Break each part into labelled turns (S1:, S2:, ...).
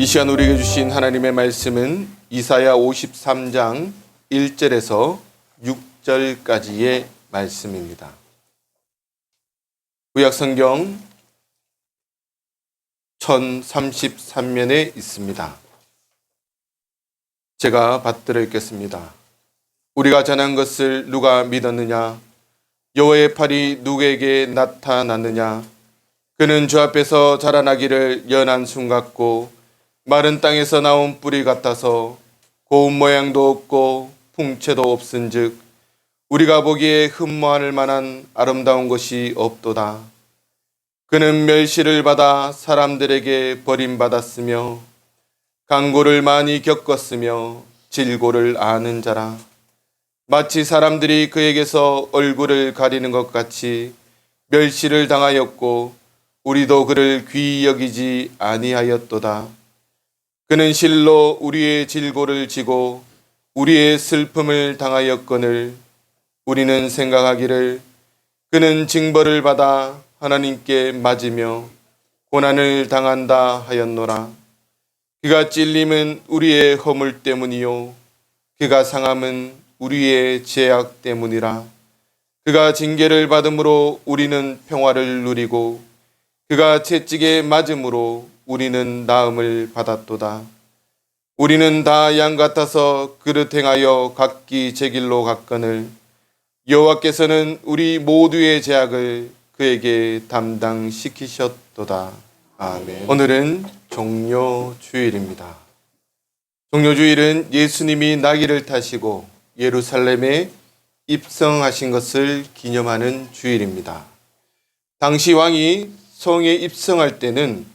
S1: 이 시간 우리에게 주신 하나님의 말씀은 이사야 53장 1절에서 6절까지의 말씀입니다. 구약성경 1033면에 있습니다. 제가 받들어 읽겠습니다. 우리가 전한 것을 누가 믿었느냐? 여호와의 팔이 누구에게 나타났느냐? 그는 주 앞에서 자라나기를 연한 순 같고 마른 땅에서 나온 뿌리 같아서 고운 모양도 없고 풍채도 없은즉 우리가 보기에 흠모할 만한 아름다운 것이 없도다. 그는 멸시를 받아 사람들에게 버림받았으며 강고를 많이 겪었으며 질고를 아는 자라. 마치 사람들이 그에게서 얼굴을 가리는 것 같이 멸시를 당하였고 우리도 그를 귀히 여기지 아니하였도다. 그는 실로 우리의 질고를 지고 우리의 슬픔을 당하였거늘 우리는 생각하기를 그는 징벌을 받아 하나님께 맞으며 고난을 당한다 하였노라. 그가 찔림은 우리의 허물 때문이요 그가 상함은 우리의 죄악 때문이라. 그가 징계를 받음으로 우리는 평화를 누리고 그가 채찍에 맞음으로 우리는 나음을 받았도다. 우리는 다 양 같아서 그릇 행하여 각기 제 길로 갔거늘 여호와께서는 우리 모두의 죄악을 그에게 담당시키셨도다. 아멘. 오늘은 종료주일입니다. 종료주일은 예수님이 나귀를 타시고 예루살렘에 입성하신 것을 기념하는 주일입니다. 당시 왕이 성에 입성할 때는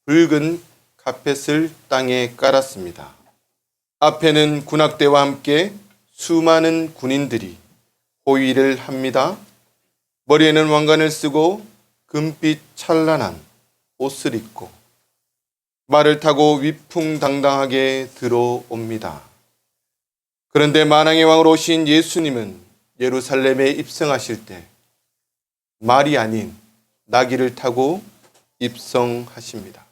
S1: 붉은 카펫을 땅에 깔았습니다. 앞에는 군악대와 함께 수많은 군인들이 호위를 합니다. 머리에는 왕관을 쓰고 금빛 찬란한 옷을 입고 말을 타고 위풍당당하게 들어옵니다. 그런데 만왕의 왕으로 오신 예수님은 예루살렘에 입성하실 때 말이 아닌 나귀를 타고 입성하십니다.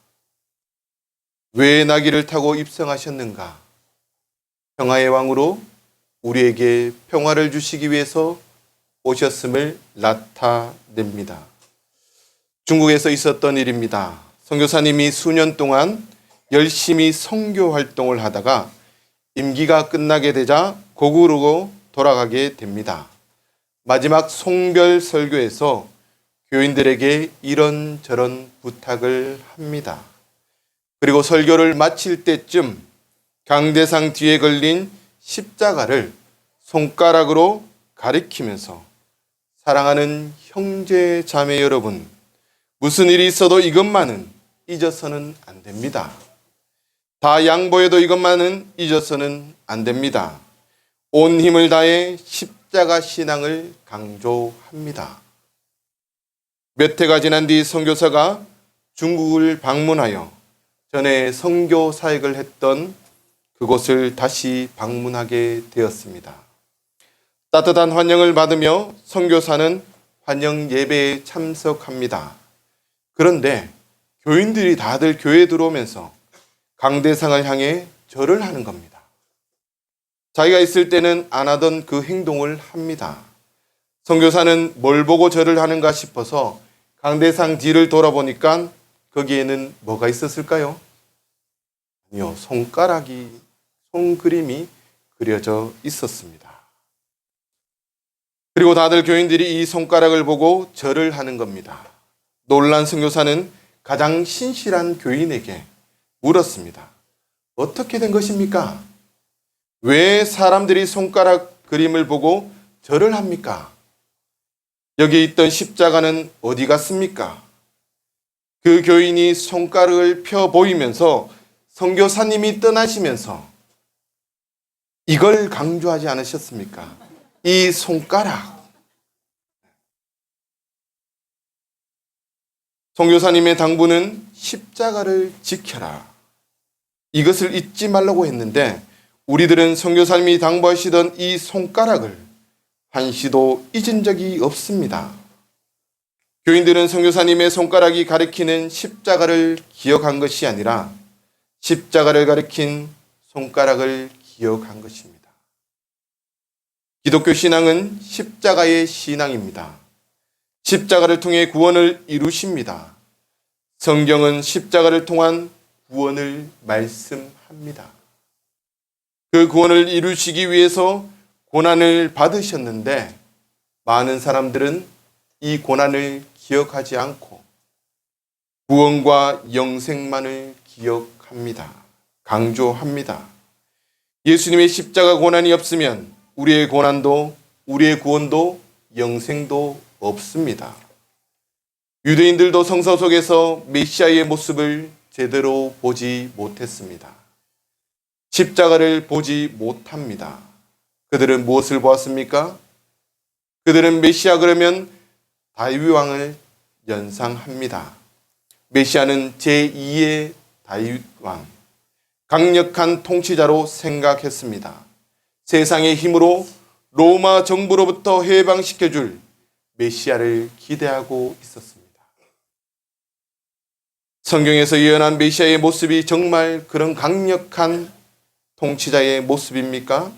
S1: 왜 나귀를 타고 입성하셨는가? 평화의 왕으로 우리에게 평화를 주시기 위해서 오셨음을 나타냅니다. 중국에서 있었던 일입니다. 선교사님이 수년 동안 열심히 선교 활동을 하다가 임기가 끝나게 되자 고국으로 돌아가게 됩니다. 마지막 송별 설교에서 교인들에게 이런저런 부탁을 합니다. 그리고 설교를 마칠 때쯤 강대상 뒤에 걸린 십자가를 손가락으로 가리키면서 사랑하는 형제 자매 여러분, 무슨 일이 있어도 이것만은 잊어서는 안 됩니다. 다 양보해도 이것만은 잊어서는 안 됩니다. 온 힘을 다해 십자가 신앙을 강조합니다. 몇 해가 지난 뒤 선교사가 중국을 방문하여 전에 선교 사역을 했던 그곳을 다시 방문하게 되었습니다. 따뜻한 환영을 받으며 선교사는 환영 예배에 참석합니다. 그런데 교인들이 다들 교회에 들어오면서 강대상을 향해 절을 하는 겁니다. 자기가 있을 때는 안 하던 그 행동을 합니다. 선교사는 뭘 보고 절을 하는가 싶어서 강대상 뒤를 돌아보니까 거기에는 뭐가 있었을까요? 아니요, 손그림이 그려져 있었습니다. 그리고 다들 교인들이 이 손가락을 보고 절을 하는 겁니다. 놀란 선교사는 가장 신실한 교인에게 물었습니다. 어떻게 된 것입니까? 왜 사람들이 손가락 그림을 보고 절을 합니까? 여기 있던 십자가는 어디 갔습니까? 그 교인이 손가락을 펴 보이면서 선교사님이 떠나시면서 이걸 강조하지 않으셨습니까? 이 손가락. 선교사님의 당부는 십자가를 지켜라. 이것을 잊지 말라고 했는데 우리들은 선교사님이 당부하시던 이 손가락을 한시도 잊은 적이 없습니다. 교인들은 선교사님의 손가락이 가리키는 십자가를 기억한 것이 아니라 십자가를 가리킨 손가락을 기억한 것입니다. 기독교 신앙은 십자가의 신앙입니다. 십자가를 통해 구원을 이루십니다. 성경은 십자가를 통한 구원을 말씀합니다. 그 구원을 이루시기 위해서 고난을 받으셨는데 많은 사람들은 이 고난을 기억하지 않고 구원과 영생만을 기억합니다. 강조합니다. 예수님의 십자가 고난이 없으면 우리의 고난도 우리의 구원도 영생도 없습니다. 유대인들도 성서 속에서 메시아의 모습을 제대로 보지 못했습니다. 십자가를 보지 못합니다. 그들은 무엇을 보았습니까? 그들은 메시아 그러면 다윗 왕을 연상합니다. 메시아는 제2의 다윗 왕, 강력한 통치자로 생각했습니다. 세상의 힘으로 로마 정부로부터 해방시켜줄 메시아를 기대하고 있었습니다. 성경에서 예언한 메시아의 모습이 정말 그런 강력한 통치자의 모습입니까?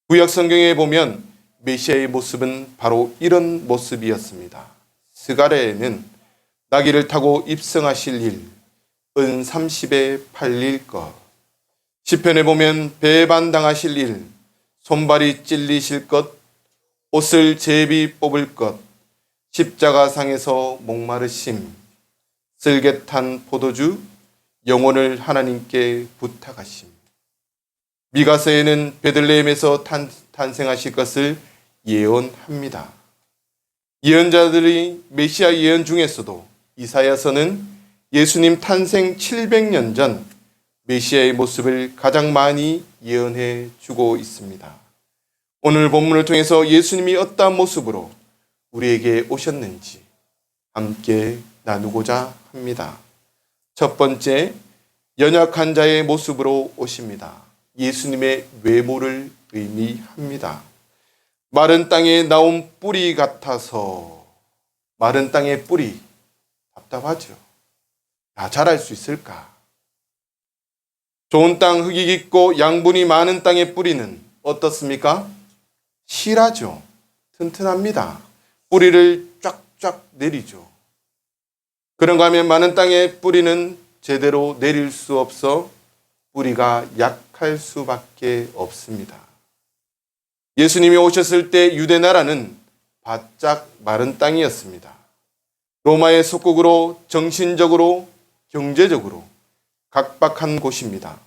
S1: 구약 성경에 보면 메시아의 모습은 바로 이런 모습이었습니다. 스가랴에는 나귀를 타고 입성하실 일, 은 30에 팔릴 것. 시편에 보면 배반당하실 일, 손발이 찔리실 것, 옷을 제비 뽑을 것, 십자가상에서 목마르심, 쓸개탄 포도주, 영혼을 하나님께 부탁하심. 미가서에는 베들레헴에서 탄생하실 것을 예언합니다. 예언자들이 메시아 예언 중에서도 이사야서는 예수님 탄생 700년 전 메시아의 모습을 가장 많이 예언해 주고 있습니다. 오늘 본문을 통해서 예수님이 어떠한 모습으로 우리에게 오셨는지 함께 나누고자 합니다. 첫 번째, 연약한 자의 모습으로 오십니다. 예수님의 외모를 의미합니다. 마른 땅에 나온 뿌리 같아서, 마른 땅의 뿌리 답답하죠. 다 자랄 수 있을까? 좋은 땅, 흙이 깊고 양분이 많은 땅의 뿌리는 어떻습니까? 실하죠. 튼튼합니다. 뿌리를 쫙쫙 내리죠. 그런가 하면 많은 땅의 뿌리는 제대로 내릴 수 없어 뿌리가 약할 수밖에 없습니다. 예수님이 오셨을 때 유대 나라는 바짝 마른 땅이었습니다. 로마의 속국으로 정신적으로 경제적으로 각박한 곳입니다.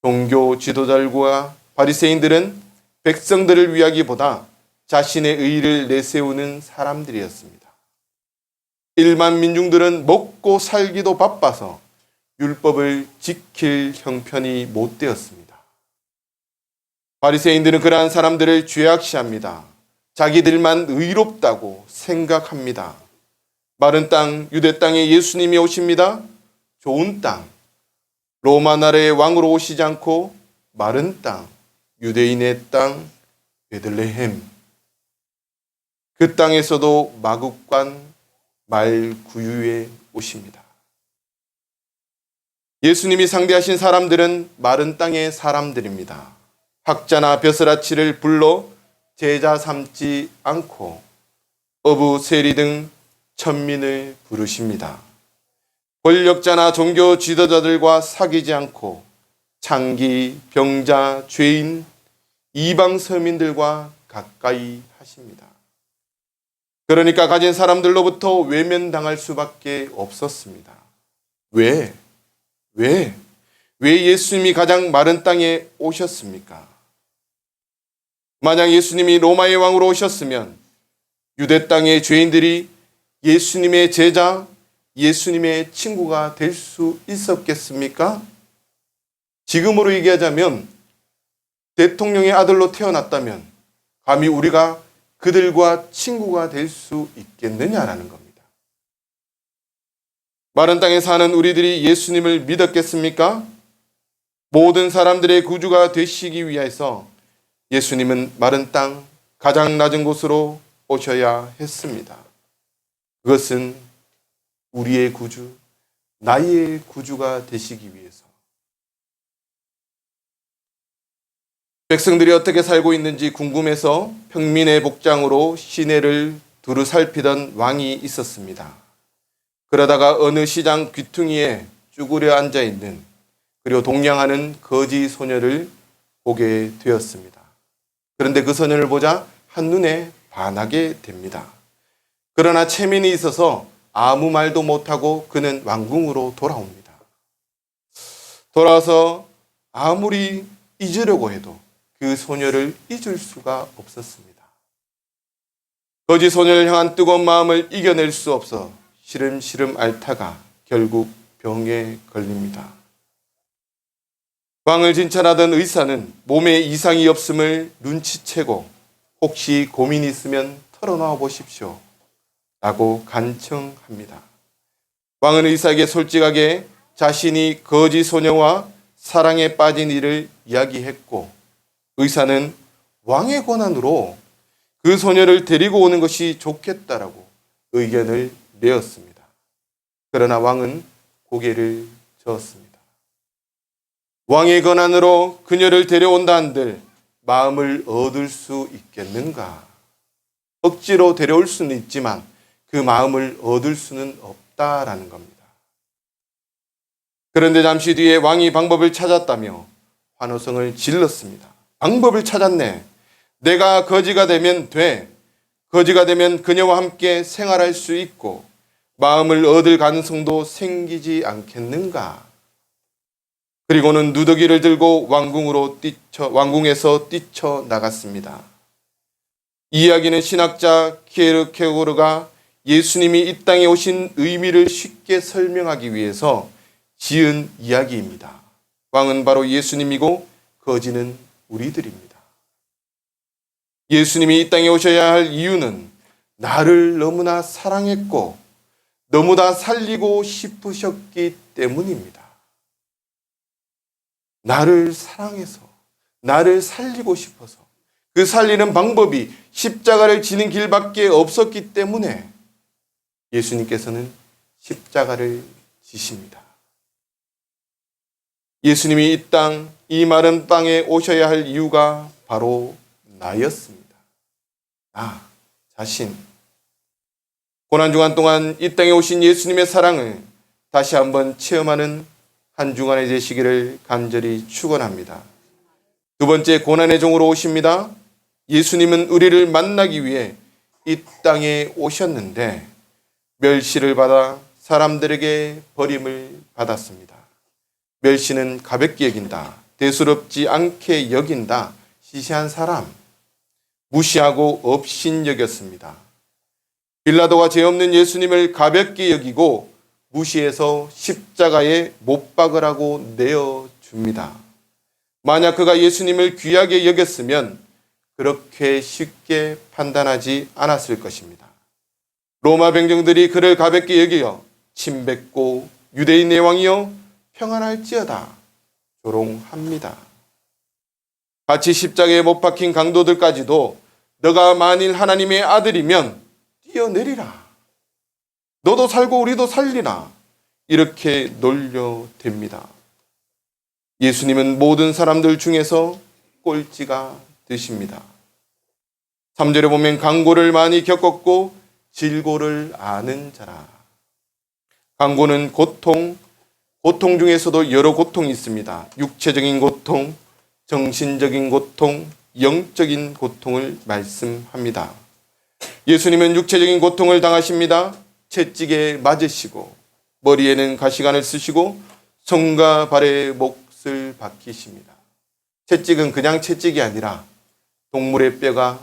S1: 종교 지도자들과 바리새인들은 백성들을 위하기보다 자신의 의의를 내세우는 사람들이었습니다. 일반 민중들은 먹고 살기도 바빠서 율법을 지킬 형편이 못 되었습니다. 바리새인들은 그러한 사람들을 죄악시합니다. 자기들만 의롭다고 생각합니다. 마른 땅, 유대 땅에 예수님이 오십니다. 좋은 땅, 로마 나라의 왕으로 오시지 않고 마른 땅, 유대인의 땅, 베들레헴. 그 땅에서도 마국간 말구유에 오십니다. 예수님이 상대하신 사람들은 마른 땅의 사람들입니다. 학자나 벼슬아치를 불러 제자 삼지 않고 어부, 세리 등 천민을 부르십니다. 권력자나 종교 지도자들과 사귀지 않고 창기, 병자, 죄인, 이방 서민들과 가까이 하십니다. 그러니까 가진 사람들로부터 외면당할 수밖에 없었습니다. 왜 예수님이 가장 마른 땅에 오셨습니까? 만약 예수님이 로마의 왕으로 오셨으면 유대 땅의 죄인들이 예수님의 제자, 예수님의 친구가 될 수 있었겠습니까? 지금으로 얘기하자면 대통령의 아들로 태어났다면 감히 우리가 그들과 친구가 될 수 있겠느냐라는 겁니다. 마른 땅에 사는 우리들이 예수님을 믿었겠습니까? 모든 사람들의 구주가 되시기 위해서 예수님은 마른 땅, 가장 낮은 곳으로 오셔야 했습니다. 그것은 우리의 구주, 나의 구주가 되시기 위해서. 백성들이 어떻게 살고 있는지 궁금해서 평민의 복장으로 시내를 두루 살피던 왕이 있었습니다. 그러다가 어느 시장 귀퉁이에 쭈그려 앉아 있는, 그리고 동냥하는 거지 소녀를 보게 되었습니다. 그런데 그 소년을 보자 한눈에 반하게 됩니다. 그러나 체면이 있어서 아무 말도 못하고 그는 왕궁으로 돌아옵니다. 돌아와서 아무리 잊으려고 해도 그 소녀를 잊을 수가 없었습니다. 거지 소녀를 향한 뜨거운 마음을 이겨낼 수 없어 시름시름 앓다가 결국 병에 걸립니다. 왕을 진찰하던 의사는 몸에 이상이 없음을 눈치채고 혹시 고민이 있으면 털어놓아 보십시오 라고 간청합니다. 왕은 의사에게 솔직하게 자신이 거지 소녀와 사랑에 빠진 일을 이야기했고, 의사는 왕의 권한으로 그 소녀를 데리고 오는 것이 좋겠다라고 의견을 내었습니다. 그러나 왕은 고개를 저었습니다. 왕의 권한으로 그녀를 데려온다 한들 마음을 얻을 수 있겠는가? 억지로 데려올 수는 있지만 그 마음을 얻을 수는 없다라는 겁니다. 그런데 잠시 뒤에 왕이 방법을 찾았다며 환호성을 질렀습니다. 방법을 찾았네. 내가 거지가 되면 돼. 거지가 되면 그녀와 함께 생활할 수 있고 마음을 얻을 가능성도 생기지 않겠는가? 그리고는 누더기를 들고 왕궁에서 뛰쳐나갔습니다. 이 이야기는 신학자 키에르케고르가 예수님이 이 땅에 오신 의미를 쉽게 설명하기 위해서 지은 이야기입니다. 왕은 바로 예수님이고 거지는 우리들입니다. 예수님이 이 땅에 오셔야 할 이유는 나를 너무나 사랑했고 너무나 살리고 싶으셨기 때문입니다. 나를 사랑해서 나를 살리고 싶어서 그 살리는 방법이 십자가를 지는 길밖에 없었기 때문에 예수님께서는 십자가를 지십니다. 예수님이 이 마른 땅에 오셔야 할 이유가 바로 나였습니다. 나 자신. 고난주간 동안 이 땅에 오신 예수님의 사랑을 다시 한번 체험하는 한 주간이 되시기를 간절히 축원합니다. 두 번째, 고난의 종으로 오십니다. 예수님은 우리를 만나기 위해 이 땅에 오셨는데 멸시를 받아 사람들에게 버림을 받았습니다. 멸시는 가볍게 여긴다, 대수롭지 않게 여긴다, 시시한 사람, 무시하고 업신여겼습니다. 빌라도가 죄 없는 예수님을 가볍게 여기고 무시해서 십자가에 못 박으라고 내어줍니다. 만약 그가 예수님을 귀하게 여겼으면 그렇게 쉽게 판단하지 않았을 것입니다. 로마 병정들이 그를 가볍게 여겨 침뱉고 유대인의 왕이여 평안할지어다 조롱합니다. 같이 십자가에 못 박힌 강도들까지도 너가 만일 하나님의 아들이면 뛰어내리라. 너도 살고 우리도 살리라. 이렇게 놀려댑니다. 예수님은 모든 사람들 중에서 꼴찌가 되십니다. 3절에 보면 강고를 많이 겪었고 질고를 아는 자라. 강고는 고통 중에서도 여러 고통이 있습니다. 육체적인 고통, 정신적인 고통, 영적인 고통을 말씀합니다. 예수님은 육체적인 고통을 당하십니다. 채찍에 맞으시고 머리에는 가시관을 쓰시고 손과 발에 몫을 박히십니다. 채찍은 그냥 채찍이 아니라 동물의 뼈가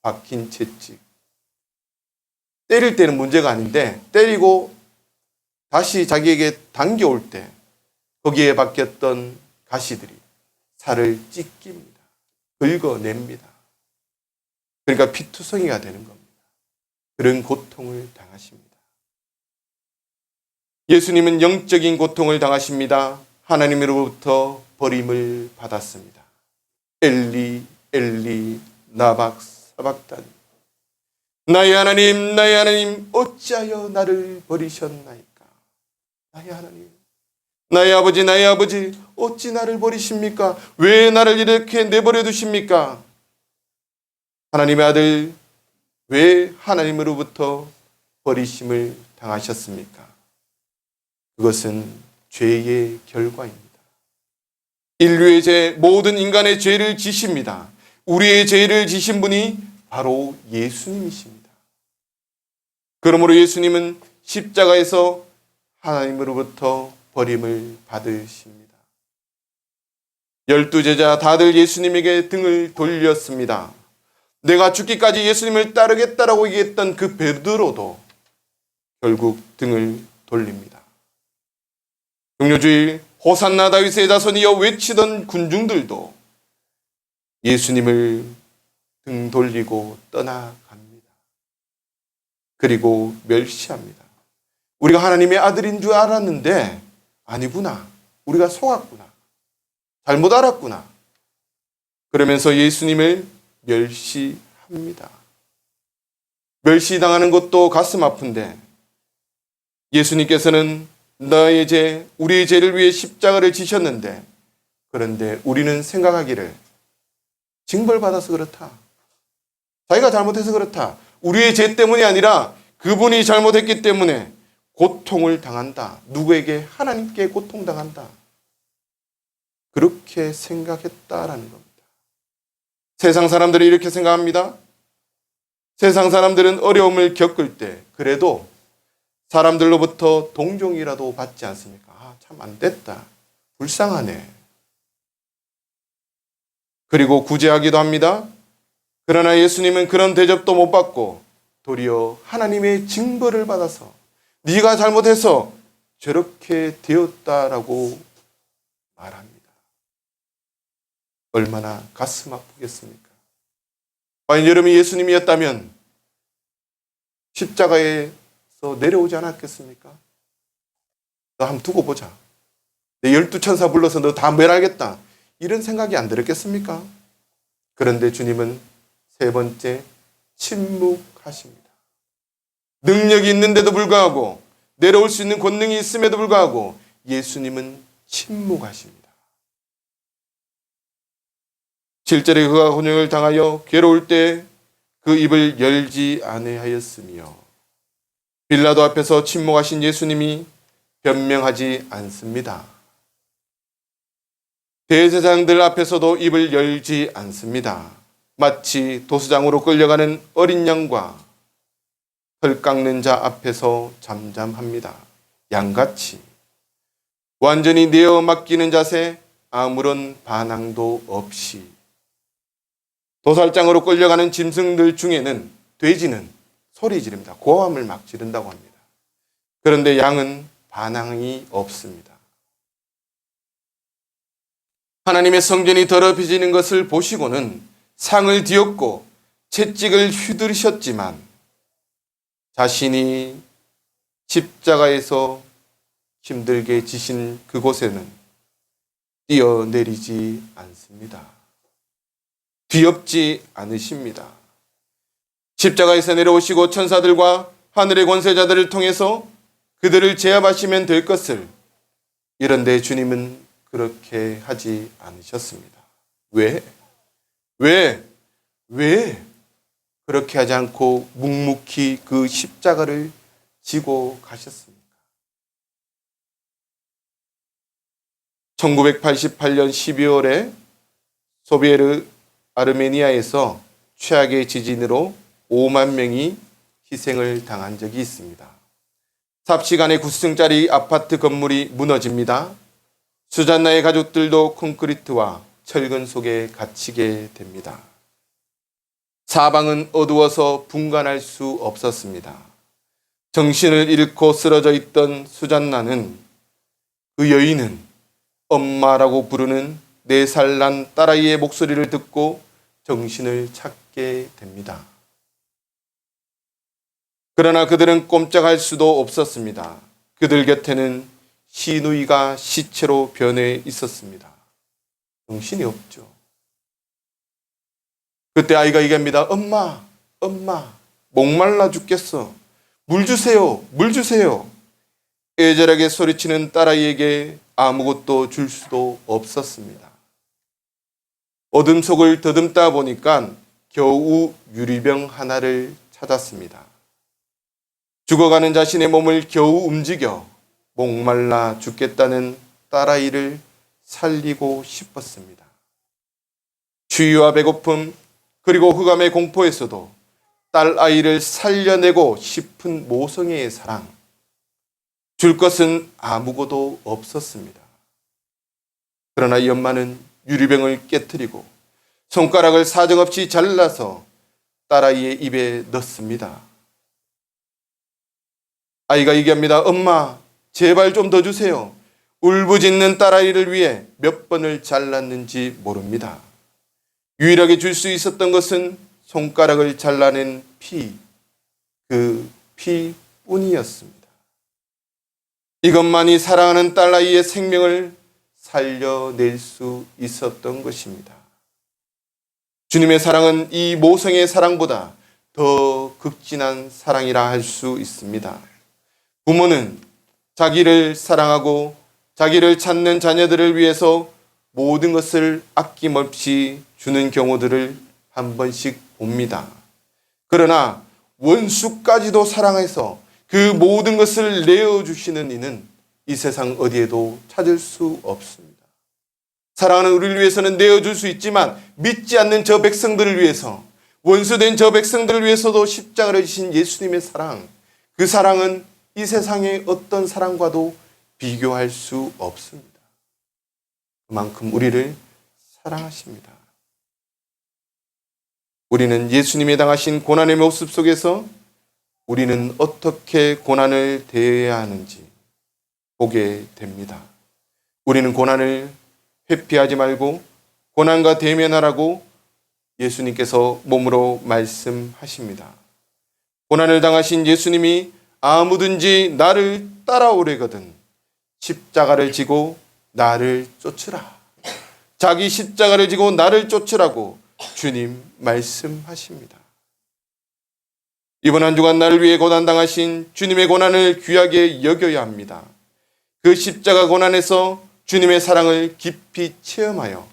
S1: 박힌 채찍. 때릴 때는 문제가 아닌데 때리고 다시 자기에게 당겨올 때 거기에 박혔던 가시들이 살을 찢깁니다. 긁어냅니다. 그러니까 피투성이가 되는 겁니다. 그런 고통을 당하십니다. 예수님은 영적인 고통을 당하십니다. 하나님으로부터 버림을 받았습니다. 엘리 엘리 나박 사박다니, 나의 하나님 어찌하여 나를 버리셨나이까. 나의 하나님, 나의 아버지, 어찌 나를 버리십니까? 왜 나를 이렇게 내버려 두십니까? 하나님의 아들, 왜 하나님으로부터 버리심을 당하셨습니까? 그것은 죄의 결과입니다. 인류의 죄, 모든 인간의 죄를 지십니다. 우리의 죄를 지신 분이 바로 예수님이십니다. 그러므로 예수님은 십자가에서 하나님으로부터 버림을 받으십니다. 12제자 다들 예수님에게 등을 돌렸습니다. 내가 죽기까지 예수님을 따르겠다라고 얘기했던 그 베드로도 결국 등을 돌립니다. 종료주일 호산나 다윗의 자손이여 외치던 군중들도 예수님을 등 돌리고 떠나갑니다. 그리고 멸시합니다. 우리가 하나님의 아들인 줄 알았는데 아니구나. 우리가 속았구나. 잘못 알았구나. 그러면서 예수님을 멸시합니다. 멸시당하는 것도 가슴 아픈데 예수님께서는 너의 죄, 우리의 죄를 위해 십자가를 지셨는데 그런데 우리는 생각하기를 징벌받아서 그렇다. 자기가 잘못해서 그렇다. 우리의 죄 때문이 아니라 그분이 잘못했기 때문에 고통을 당한다. 누구에게? 하나님께 고통당한다. 그렇게 생각했다라는 겁니다. 세상 사람들이 이렇게 생각합니다. 세상 사람들은 어려움을 겪을 때 그래도 사람들로부터 동정이라도 받지 않습니까? 아, 참 안 됐다. 불쌍하네. 그리고 구제하기도 합니다. 그러나 예수님은 그런 대접도 못 받고 도리어 하나님의 징벌을 받아서 네가 잘못해서 저렇게 되었다라고 말합니다. 얼마나 가슴 아프겠습니까? 과연 여러분이 예수님이었다면 십자가에서 내려오지 않았겠습니까? 너 한번 두고 보자. 내 12천사 불러서 너 다 멸하겠다. 이런 생각이 안 들었겠습니까? 그런데 주님은 세 번째 침묵하십니다. 능력이 있는데도 불구하고 내려올 수 있는 권능이 있음에도 불구하고 예수님은 침묵하십니다. 7절에 그가 곤욕을 당하여 괴로울 때 그 입을 열지 아니하였으며 빌라도 앞에서 침묵하신 예수님이 변명하지 않습니다. 대제사장들 앞에서도 입을 열지 않습니다. 마치 도수장으로 끌려가는 어린 양과 털 깎는 자 앞에서 잠잠합니다. 양같이 완전히 내어 맡기는 자세, 아무런 반항도 없이. 도살장으로 끌려가는 짐승들 중에는 돼지는 소리 지릅니다. 고함을 막 지른다고 합니다. 그런데 양은 반항이 없습니다. 하나님의 성전이 더럽혀지는 것을 보시고는 상을 뒤엎고 채찍을 휘두르셨지만 자신이 십자가에서 힘들게 지신 그곳에는 뛰어내리지 않습니다. 뒤엎지 않으십니다. 십자가에서 내려오시고 천사들과 하늘의 권세자들을 통해서 그들을 제압하시면 될 것을, 이런데 주님은 그렇게 하지 않으셨습니다. 왜 그렇게 하지 않고 묵묵히 그 십자가를 지고 가셨습니까? 1988년 12월에 소비에트 아르메니아에서 최악의 지진으로 5만 명이 희생을 당한 적이 있습니다. 삽시간에 9층짜리 아파트 건물이 무너집니다. 수잔나의 가족들도 콘크리트와 철근 속에 갇히게 됩니다. 사방은 어두워서 분간할 수 없었습니다. 정신을 잃고 쓰러져 있던 수잔나는, 그 여인은 엄마라고 부르는 4살 난 딸아이의 목소리를 듣고 정신을 찾게 됩니다. 그러나 그들은 꼼짝할 수도 없었습니다. 그들 곁에는 시누이가 시체로 변해 있었습니다. 정신이 없죠. 그때 아이가 얘기합니다. 엄마, 목말라 죽겠어. 물 주세요. 애절하게 소리치는 딸아이에게 아무것도 줄 수도 없었습니다. 어둠 속을 더듬다 보니까 겨우 유리병 하나를 찾았습니다. 죽어가는 자신의 몸을 겨우 움직여 목말라 죽겠다는 딸아이를 살리고 싶었습니다. 추위와 배고픔 그리고 흑암의 공포에서도 딸아이를 살려내고 싶은 모성애의 사랑, 줄 것은 아무것도 없었습니다. 그러나 이 엄마는 유리병을 깨뜨리고 손가락을 사정없이 잘라서 딸아이의 입에 넣습니다. 아이가 얘기합니다. 엄마, 제발 좀 더 주세요. 울부짖는 딸아이를 위해 몇 번을 잘랐는지 모릅니다. 유일하게 줄 수 있었던 것은 손가락을 잘라낸 피, 그 피뿐이었습니다. 이것만이 사랑하는 딸아이의 생명을 살려낼 수 있었던 것입니다. 주님의 사랑은 이 모성의 사랑보다 더 극진한 사랑이라 할 수 있습니다. 부모는 자기를 사랑하고 자기를 찾는 자녀들을 위해서 모든 것을 아낌없이 주는 경우들을 한 번씩 봅니다. 그러나 원수까지도 사랑해서 그 모든 것을 내어주시는 이는 이 세상 어디에도 찾을 수 없습니다. 사랑하는 우리를 위해서는 내어줄 수 있지만 믿지 않는 저 백성들을 위해서, 원수된 저 백성들을 위해서도 십자가를 지신 예수님의 사랑, 그 사랑은 이 세상의 어떤 사랑과도 비교할 수 없습니다. 그만큼 우리를 사랑하십니다. 우리는 예수님이 당하신 고난의 모습 속에서 우리는 어떻게 고난을 대해야 하는지 보게 됩니다. 우리는 고난을 회피하지 말고 고난과 대면하라고 예수님께서 몸으로 말씀하십니다. 고난을 당하신 예수님이 아무든지 나를 따라오려거든 십자가를 지고 나를 쫓으라. 자기 십자가를 지고 나를 쫓으라고 주님 말씀하십니다. 이번 한 주간 나를 위해 고난당하신 주님의 고난을 귀하게 여겨야 합니다. 그 십자가 고난에서 주님의 사랑을 깊이 체험하여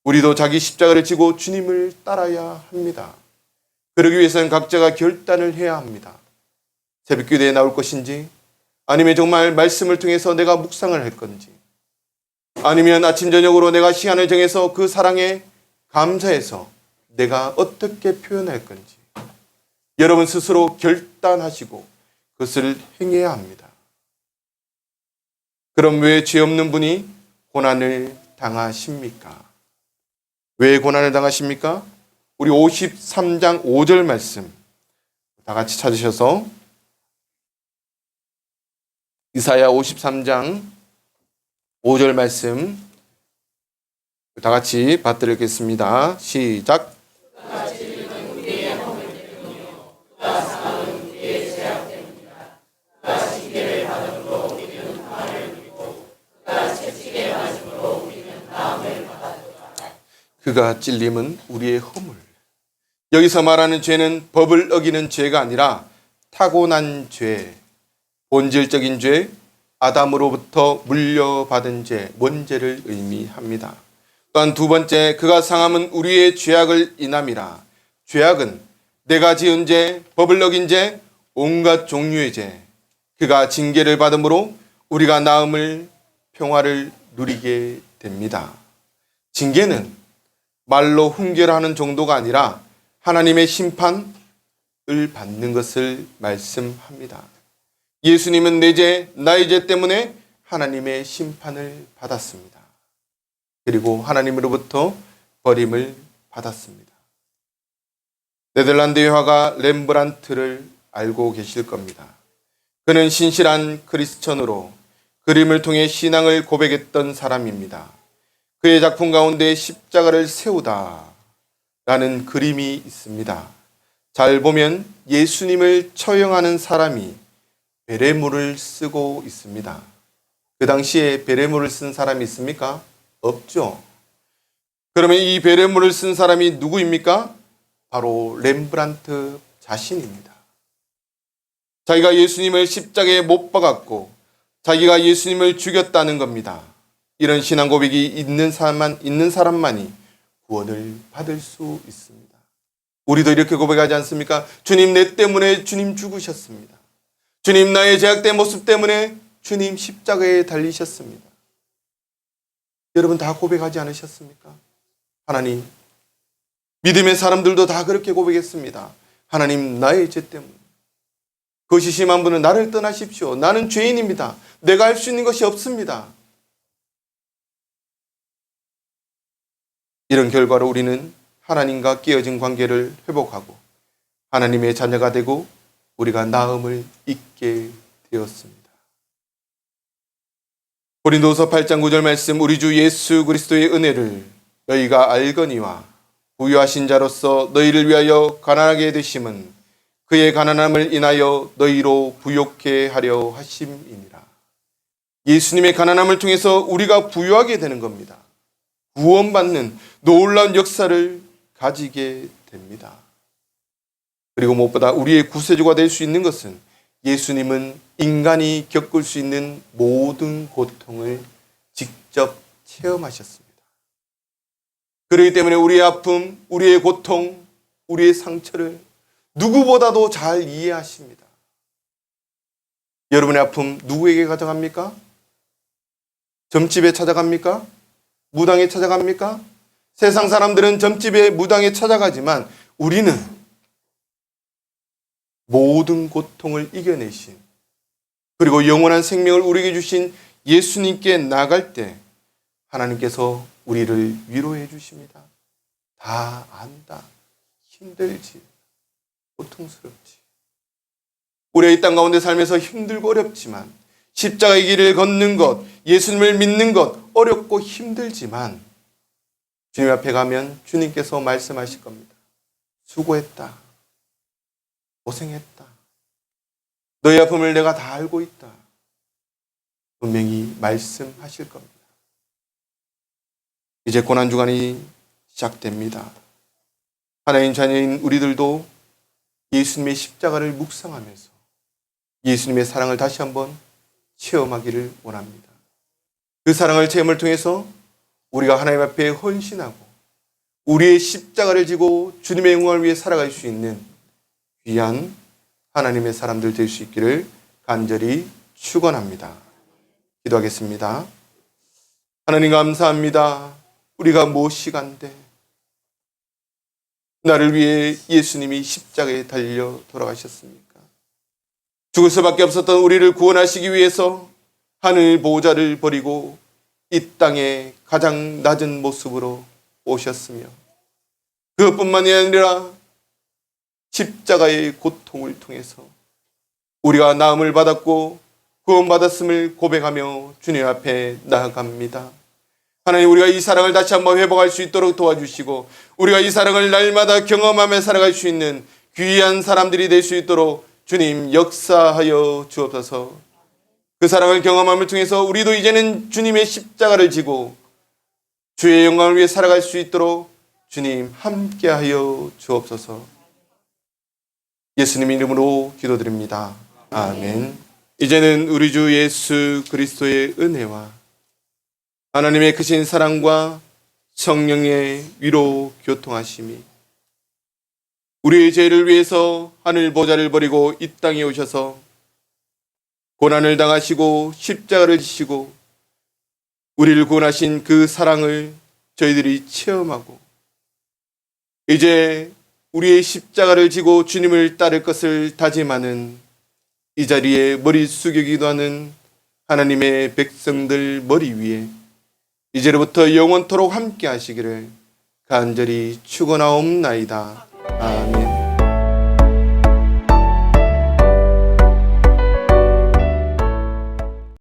S1: 우리도 자기 십자가를 지고 주님을 따라야 합니다. 그러기 위해서는 각자가 결단을 해야 합니다. 새벽기도에 나올 것인지, 아니면 정말 말씀을 통해서 내가 묵상을 할 건지, 아니면 아침 저녁으로 내가 시간을 정해서 그 사랑에 감사해서 내가 어떻게 표현할 건지 여러분 스스로 결단하시고 그것을 행해야 합니다. 그럼 왜 죄 없는 분이 고난을 당하십니까? 왜 고난을 당하십니까? 우리 53장 5절 말씀 다 같이 찾으셔서 이사야 53장 5절 말씀 다 같이 받들겠습니다. 시작. 그가 찔림은 우리의 허물. 여기서 말하는 죄는 법을 어기는 죄가 아니라 타고난 죄, 본질적인 죄, 아담으로부터 물려받은 죄, 원죄를 의미합니다. 또한 두 번째, 그가 상함은 우리의 죄악을 인함이라. 죄악은 내가 지은 죄, 법을 어긴 죄, 온갖 종류의 죄. 그가 징계를 받음으로 우리가 나음을, 평화를 누리게 됩니다. 징계는 말로 훈계하는 정도가 아니라 하나님의 심판을 받는 것을 말씀합니다. 예수님은 내 죄, 나의 죄 때문에 하나님의 심판을 받았습니다. 그리고 하나님으로부터 버림을 받았습니다. 네덜란드의 화가 렘브란트를 알고 계실 겁니다. 그는 신실한 크리스천으로 그림을 통해 신앙을 고백했던 사람입니다. 그의 작품 가운데 십자가를 세우다 라는 그림이 있습니다. 잘 보면 예수님을 처형하는 사람이 베레모를 쓰고 있습니다. 그 당시에 베레모를 쓴 사람이 있습니까? 없죠. 그러면 이 베레모를 쓴 사람이 누구입니까? 바로 렘브란트 자신입니다. 자기가 예수님을 십자가에 못 박았고 자기가 예수님을 죽였다는 겁니다. 이런 신앙 고백이 있는 사람만이 구원을 받을 수 있습니다. 우리도 이렇게 고백하지 않습니까? 주님, 내 때문에 주님 죽으셨습니다. 주님, 나의 죄악된 모습 때문에 주님 십자가에 달리셨습니다. 여러분 다 고백하지 않으셨습니까? 하나님, 믿음의 사람들도 다 그렇게 고백했습니다. 하나님, 나의 죄 때문에. 그것이 심한 분은 나를 떠나십시오. 나는 죄인입니다. 내가 할 수 있는 것이 없습니다. 이런 결과로 우리는 하나님과 깨어진 관계를 회복하고 하나님의 자녀가 되고 우리가 나음을 잊게 되었습니다. 고린도서 8장 9절 말씀, 우리 주 예수 그리스도의 은혜를 너희가 알거니와 부유하신 자로서 너희를 위하여 가난하게 되심은 그의 가난함을 인하여 너희로 부욕해 하려 하심이니라. 예수님의 가난함을 통해서 우리가 부유하게 되는 겁니다. 구원받는 놀라운 역사를 가지게 됩니다. 그리고 무엇보다 우리의 구세주가 될 수 있는 것은 예수님은 인간이 겪을 수 있는 모든 고통을 직접 체험하셨습니다. 그렇기 때문에 우리의 아픔, 우리의 고통, 우리의 상처를 누구보다도 잘 이해하십니다. 여러분의 아픔 누구에게 가져갑니까? 점집에 찾아갑니까? 무당에 찾아갑니까? 세상 사람들은 점집에 무당에 찾아가지만 우리는 모든 고통을 이겨내신 그리고 영원한 생명을 우리에게 주신 예수님께 나갈 때 하나님께서 우리를 위로해 주십니다. 다 안다. 힘들지. 고통스럽지. 우리가 이 땅 가운데 살면서 힘들고 어렵지만 십자가의 길을 걷는 것, 예수님을 믿는 것 어렵고 힘들지만 주님 앞에 가면 주님께서 말씀하실 겁니다. 수고했다. 고생했다. 너의 아픔을 내가 다 알고 있다. 분명히 말씀하실 겁니다. 이제 고난주간이 시작됩니다. 하나님 자녀인 우리들도 예수님의 십자가를 묵상하면서 예수님의 사랑을 다시 한번 체험하기를 원합니다. 그 사랑을 체험을 통해서 우리가 하나님 앞에 헌신하고 우리의 십자가를 지고 주님의 영광을 위해 살아갈 수 있는 귀한 하나님의 사람들 될 수 있기를 간절히 축원합니다. 기도하겠습니다. 하나님 감사합니다. 우리가 무엇이간데 나를 위해 예수님이 십자가에 달려 돌아가셨습니까? 죽을 수밖에 없었던 우리를 구원하시기 위해서 하늘 보호자를 버리고 이 땅에 가장 낮은 모습으로 오셨으며 그것뿐만이 아니라 십자가의 고통을 통해서 우리가 나음을 받았고 구원받았음을 고백하며 주님 앞에 나아갑니다. 하나님, 우리가 이 사랑을 다시 한번 회복할 수 있도록 도와주시고 우리가 이 사랑을 날마다 경험하며 살아갈 수 있는 귀한 사람들이 될 수 있도록 주님 역사하여 주옵소서. 그 사랑을 경험함을 통해서 우리도 이제는 주님의 십자가를 지고 주의 영광을 위해 살아갈 수 있도록 주님 함께하여 주옵소서. 예수님 이름으로 기도드립니다. 아멘. 이제는 우리 주 예수 그리스도의 은혜와 하나님의 크신 사랑과 성령의 위로 교통하심이 우리의 죄를 위해서 하늘 보좌를 버리고 이 땅에 오셔서 고난을 당하시고 십자가를 지시고 우리를 구원하신 그 사랑을 저희들이 체험하고 이제 우리의 십자가를 지고 주님을 따를 것을 다짐하는 이 자리에 머리 숙이기도 하는 하나님의 백성들 머리 위에 이제로부터 영원토록 함께 하시기를 간절히 축원하옵나이다. 아멘.